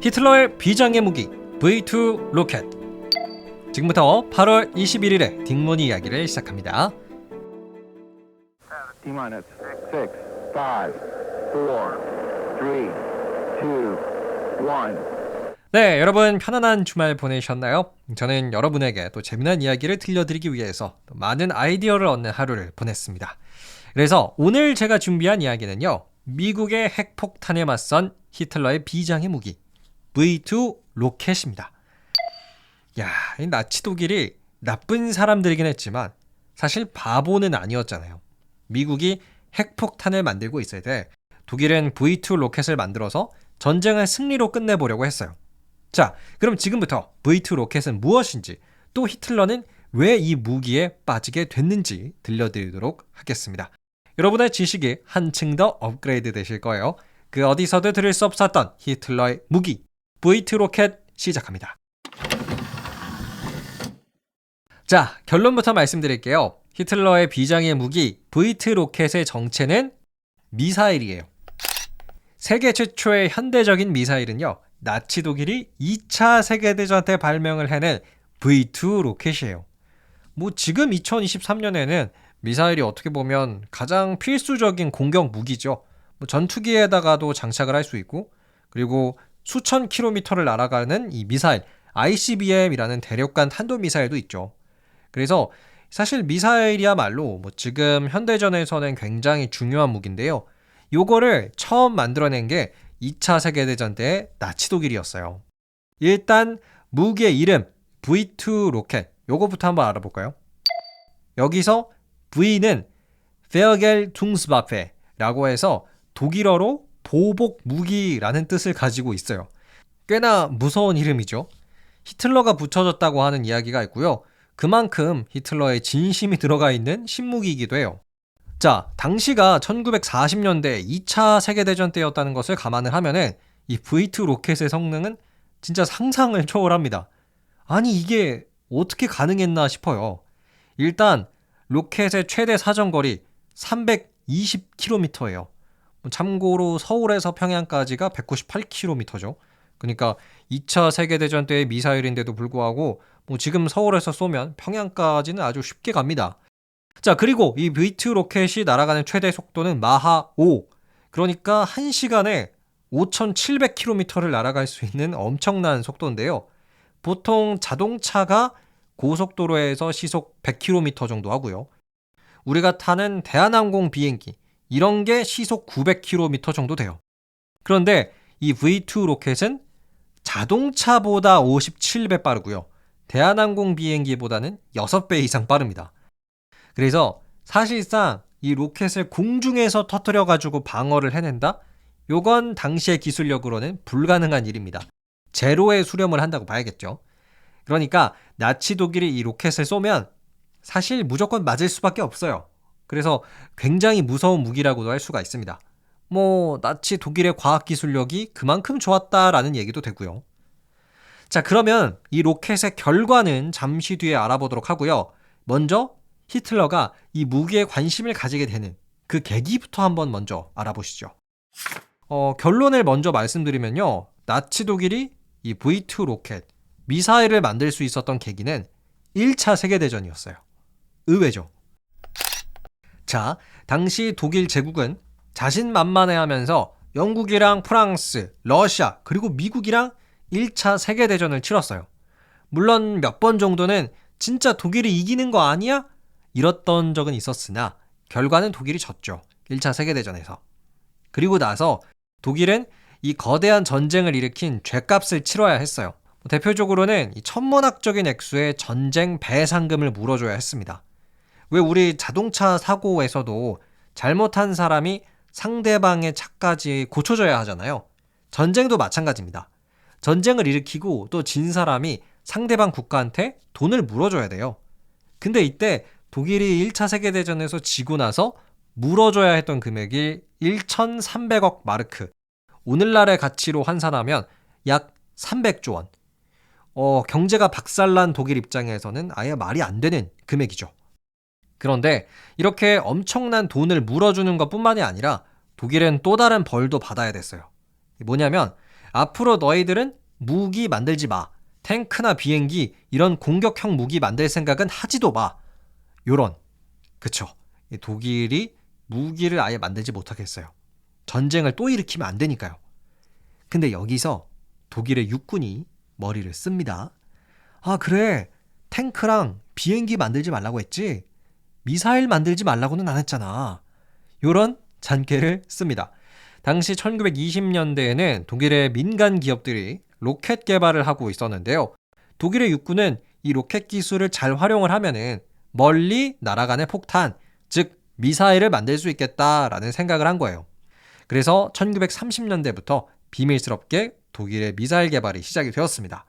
히틀러의 비장의 무기 V2 로켓. 지금부터 8월 21일에 딩모니 이야기를 시작합니다. T-minus 6, 5, 4, 3, 2, 1. 네, 여러분 편안한 주말 보내셨나요? 저는 여러분에게 또 재미난 이야기를 들려드리기 위해서 또 많은 아이디어를 얻는 하루를 보냈습니다. 그래서 오늘 제가 준비한 이야기는요, 미국의 핵폭탄에 맞선 히틀러의 비장의 무기 V2 로켓입니다. 야, 이 나치 독일이 나쁜 사람들이긴 했지만 사실 바보는 아니었잖아요. 미국이 핵폭탄을 만들고 있을 때 독일은 V2 로켓을 만들어서 전쟁을 승리로 끝내보려고 했어요. 자, 그럼 지금부터 V2 로켓은 무엇인지, 또 히틀러는 왜 이 무기에 빠지게 됐는지 들려드리도록 하겠습니다. 여러분의 지식이 한층 더 업그레이드 되실 거예요. 그 어디서도 들을 수 없었던 히틀러의 무기 V2 로켓 시작합니다. 자, 결론부터 말씀드릴게요. 히틀러의 비장의 무기 V2 로켓의 정체는 미사일이에요. 세계 최초의 현대적인 미사일은요, 나치 독일이 2차 세계대전 때 발명을 해낸 V2 로켓이에요. 지금 2023년에는 미사일이 어떻게 보면 가장 필수적인 공격 무기죠. 전투기에다가도 장착을 할 수 있고, 그리고 수천 킬로미터를 날아가는 이 미사일 ICBM이라는 대륙간 탄도미사일도 있죠. 그래서 사실 미사일이야말로 지금 현대전에서는 굉장히 중요한 무기인데요. 요거를 처음 만들어낸 게 2차 세계대전 때 나치 독일이었어요. 일단 무기의 이름 V2 로켓, 요거부터 한번 알아볼까요? 여기서 V는 Vergeltungswaffe 라고 해서 독일어로 보복 무기라는 뜻을 가지고 있어요. 꽤나 무서운 이름이죠. 히틀러가 붙여줬다고 하는 이야기가 있고요. 그만큼 히틀러의 진심이 들어가 있는 신무기이기도 해요. 자, 당시가 1940년대 2차 세계대전 때였다는 것을 감안을 하면은 이 V2 로켓의 성능은 진짜 상상을 초월합니다. 아니, 이게 어떻게 가능했나 싶어요. 일단 로켓의 최대 사정거리 320km예요. 참고로 서울에서 평양까지가 198km죠. 그러니까 2차 세계대전 때의 미사일인데도 불구하고 지금 서울에서 쏘면 평양까지는 아주 쉽게 갑니다. 자, 그리고 이 V2 로켓이 날아가는 최대 속도는 마하 5. 그러니까 1시간에 5,700km를 날아갈 수 있는 엄청난 속도인데요. 보통 자동차가 고속도로에서 시속 100km 정도 하고요. 우리가 타는 대한항공 비행기, 이런 게 시속 900km 정도 돼요. 그런데 이 V2 로켓은 자동차보다 57배 빠르고요. 대한항공 비행기보다는 6배 이상 빠릅니다. 그래서 사실상 이 로켓을 공중에서 터뜨려가지고 방어를 해낸다? 요건 당시의 기술력으로는 불가능한 일입니다. 제로의 수렴을 한다고 봐야겠죠. 그러니까 나치 독일이 이 로켓을 쏘면 사실 무조건 맞을 수밖에 없어요. 그래서 굉장히 무서운 무기라고도 할 수가 있습니다. 나치 독일의 과학기술력이 그만큼 좋았다라는 얘기도 되고요. 자, 그러면 이 로켓의 결과는 잠시 뒤에 알아보도록 하고요. 먼저 히틀러가 이 무기에 관심을 가지게 되는 그 계기부터 한번 먼저 알아보시죠. 결론을 먼저 말씀드리면요. 나치 독일이 이 V2 로켓, 미사일을 만들 수 있었던 계기는 1차 세계대전이었어요. 의외죠. 자, 당시 독일 제국은 자신만만해하면서 영국이랑 프랑스, 러시아, 그리고 미국이랑 1차 세계대전을 치렀어요. 물론 몇 번 정도는 진짜 독일이 이기는 거 아니야? 이랬던 적은 있었으나 결과는 독일이 졌죠. 1차 세계대전에서. 그리고 나서 독일은 이 거대한 전쟁을 일으킨 죗값을 치러야 했어요. 대표적으로는 이 천문학적인 액수의 전쟁 배상금을 물어줘야 했습니다. 왜 우리 자동차 사고에서도 잘못한 사람이 상대방의 차까지 고쳐줘야 하잖아요. 전쟁도 마찬가지입니다. 전쟁을 일으키고 또 진 사람이 상대방 국가한테 돈을 물어줘야 돼요. 근데 이때 독일이 1차 세계대전에서 지고 나서 물어줘야 했던 금액이 1,300억 마르크. 오늘날의 가치로 환산하면 약 300조 원. 경제가 박살난 독일 입장에서는 아예 말이 안 되는 금액이죠. 그런데 이렇게 엄청난 돈을 물어주는 것뿐만이 아니라 독일은 또 다른 벌도 받아야 됐어요. 뭐냐면 앞으로 너희들은 무기 만들지 마. 탱크나 비행기 이런 공격형 무기 만들 생각은 하지도 마. 요런. 그쵸. 독일이 무기를 아예 만들지 못하겠어요. 전쟁을 또 일으키면 안 되니까요. 근데 여기서 독일의 육군이 머리를 씁니다. 아, 그래. 탱크랑 비행기 만들지 말라고 했지. 미사일 만들지 말라고는 안 했잖아. 요런 잔꾀를 씁니다. 당시 1920년대에는 독일의 민간 기업들이 로켓 개발을 하고 있었는데요. 독일의 육군은 이 로켓 기술을 잘 활용을 하면은 멀리 날아가는 폭탄, 즉 미사일을 만들 수 있겠다라는 생각을 한 거예요. 그래서 1930년대부터 비밀스럽게 독일의 미사일 개발이 시작이 되었습니다.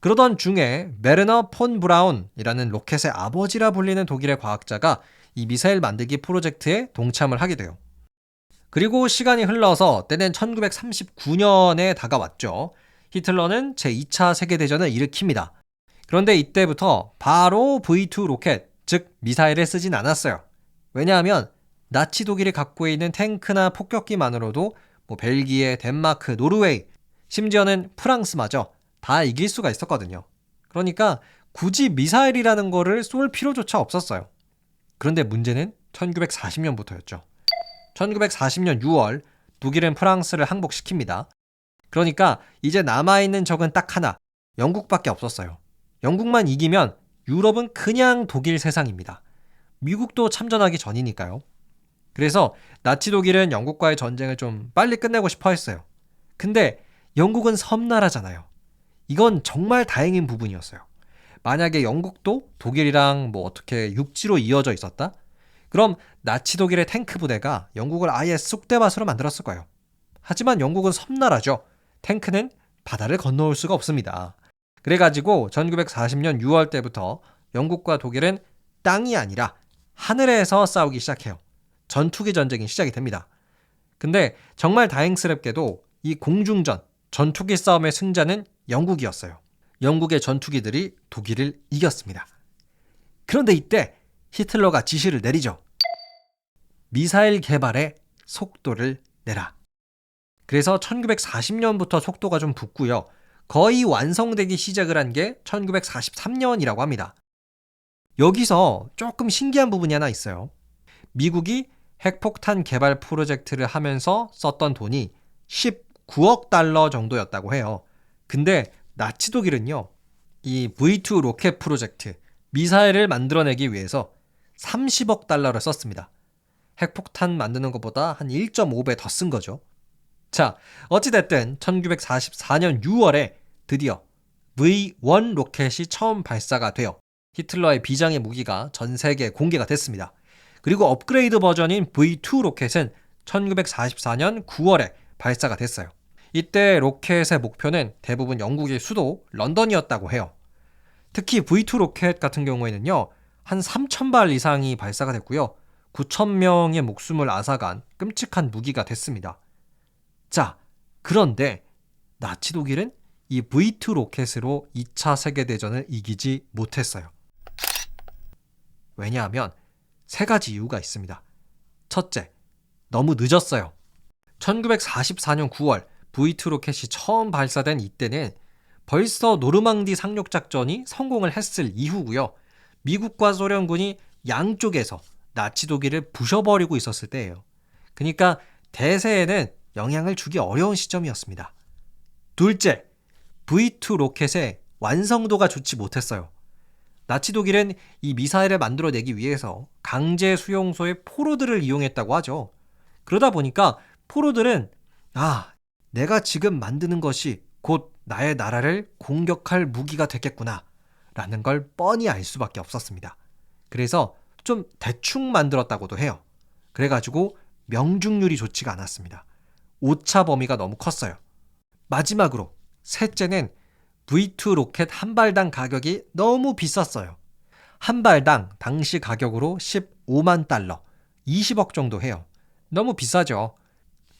그러던 중에 메르너 폰 브라운이라는 로켓의 아버지라 불리는 독일의 과학자가 이 미사일 만들기 프로젝트에 동참을 하게 돼요. 그리고 시간이 흘러서 때는 1939년에 다가왔죠. 히틀러는 제2차 세계대전을 일으킵니다. 그런데 이때부터 바로 V2 로켓, 즉 미사일을 쓰진 않았어요. 왜냐하면 나치 독일이 갖고 있는 탱크나 폭격기만으로도 벨기에, 덴마크, 노르웨이, 심지어는 프랑스마저 다 이길 수가 있었거든요. 그러니까 굳이 미사일이라는 거를 쏠 필요조차 없었어요. 그런데 문제는 1940년부터였죠. 1940년 6월 독일은 프랑스를 항복시킵니다. 그러니까 이제 남아있는 적은 딱 하나, 영국밖에 없었어요. 영국만 이기면 유럽은 그냥 독일 세상입니다. 미국도 참전하기 전이니까요. 그래서 나치 독일은 영국과의 전쟁을 좀 빨리 끝내고 싶어 했어요. 근데 영국은 섬나라잖아요. 이건 정말 다행인 부분이었어요. 만약에 영국도 독일이랑 어떻게 육지로 이어져 있었다? 그럼 나치 독일의 탱크 부대가 영국을 아예 쑥대밭으로 만들었을 거예요. 하지만 영국은 섬나라죠. 탱크는 바다를 건너올 수가 없습니다. 그래가지고 1940년 6월 때부터 영국과 독일은 땅이 아니라 하늘에서 싸우기 시작해요. 전투기 전쟁이 시작이 됩니다. 근데 정말 다행스럽게도 이 공중전, 전투기 싸움의 승자는 영국이었어요. 영국의 전투기들이 독일을 이겼습니다. 그런데 이때 히틀러가 지시를 내리죠. 미사일 개발에 속도를 내라. 그래서 1940년부터 속도가 좀 붙고요. 거의 완성되기 시작을 한 게 1943년이라고 합니다. 여기서 조금 신기한 부분이 하나 있어요. 미국이 핵폭탄 개발 프로젝트를 하면서 썼던 돈이 19억 달러 정도였다고 해요. 근데 나치 독일은요, 이 V2 로켓 프로젝트, 미사일을 만들어내기 위해서 30억 달러를 썼습니다. 핵폭탄 만드는 것보다 한 1.5배 더 쓴 거죠. 자, 어찌됐든 1944년 6월에 드디어 V1 로켓이 처음 발사가 되어 히틀러의 비장의 무기가 전 세계에 공개가 됐습니다. 그리고 업그레이드 버전인 V2 로켓은 1944년 9월에 발사가 됐어요. 이때 로켓의 목표는 대부분 영국의 수도 런던이었다고 해요. 특히 V2 로켓 같은 경우에는요, 한 3,000발 이상이 발사가 됐고요. 9,000명의 목숨을 앗아간 끔찍한 무기가 됐습니다. 자, 그런데 나치 독일은 이 V2 로켓으로 2차 세계대전을 이기지 못했어요. 왜냐하면 세 가지 이유가 있습니다. 첫째, 너무 늦었어요. 1944년 9월 V2 로켓이 처음 발사된 이때는 벌써 노르망디 상륙 작전이 성공을 했을 이후고요. 미국과 소련군이 양쪽에서 나치 독일을 부셔버리고 있었을 때예요. 그러니까 대세에는 영향을 주기 어려운 시점이었습니다. 둘째, V2 로켓의 완성도가 좋지 못했어요. 나치 독일은 이 미사일을 만들어내기 위해서 강제 수용소의 포로들을 이용했다고 하죠. 그러다 보니까 포로들은 내가 지금 만드는 것이 곧 나의 나라를 공격할 무기가 되겠구나 라는 걸 뻔히 알 수밖에 없었습니다. 그래서 좀 대충 만들었다고도 해요. 그래가지고 명중률이 좋지가 않았습니다. 오차 범위가 너무 컸어요. 마지막으로 셋째는 V2 로켓 한 발당 가격이 너무 비쌌어요. 한 발당 당시 가격으로 15만 달러, 20억 정도 해요. 너무 비싸죠.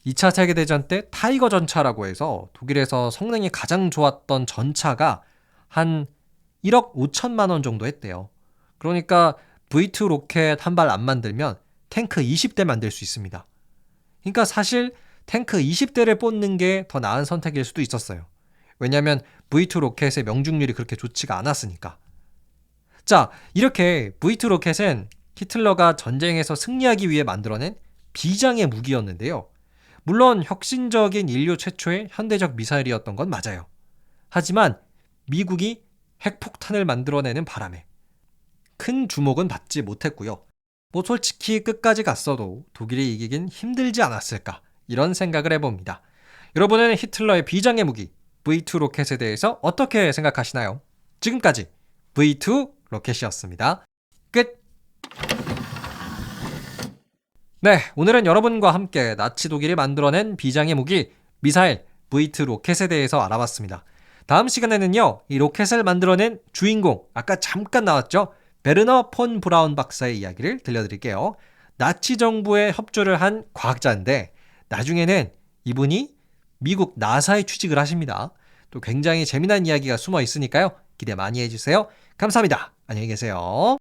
2차 세계대전 때 타이거 전차라고 해서 독일에서 성능이 가장 좋았던 전차가 한 1억 5천만 원 정도 했대요. 그러니까 V2 로켓 한 발 안 만들면 탱크 20대 만들 수 있습니다. 그러니까 사실 탱크 20대를 뽑는 게 더 나은 선택일 수도 있었어요. 왜냐하면 V2 로켓의 명중률이 그렇게 좋지가 않았으니까. 자, 이렇게 V2 로켓은 히틀러가 전쟁에서 승리하기 위해 만들어낸 비장의 무기였는데요. 물론 혁신적인 인류 최초의 현대적 미사일이었던 건 맞아요. 하지만 미국이 핵폭탄을 만들어내는 바람에 큰 주목은 받지 못했고요. 뭐 솔직히 끝까지 갔어도 독일이 이기긴 힘들지 않았을까, 이런 생각을 해봅니다. 여러분은 히틀러의 비장의 무기 V2 로켓에 대해서 어떻게 생각하시나요? 지금까지 V2 로켓이었습니다. 끝! 네, 오늘은 여러분과 함께 나치 독일이 만들어낸 비장의 무기 미사일 V2 로켓에 대해서 알아봤습니다. 다음 시간에는요, 이 로켓을 만들어낸 주인공, 아까 잠깐 나왔죠? 베르너 폰 브라운 박사의 이야기를 들려드릴게요. 나치 정부에 협조를 한 과학자인데 나중에는 이분이 미국 나사에 취직을 하십니다. 또 굉장히 재미난 이야기가 숨어 있으니까요. 기대 많이 해주세요. 감사합니다. 안녕히 계세요.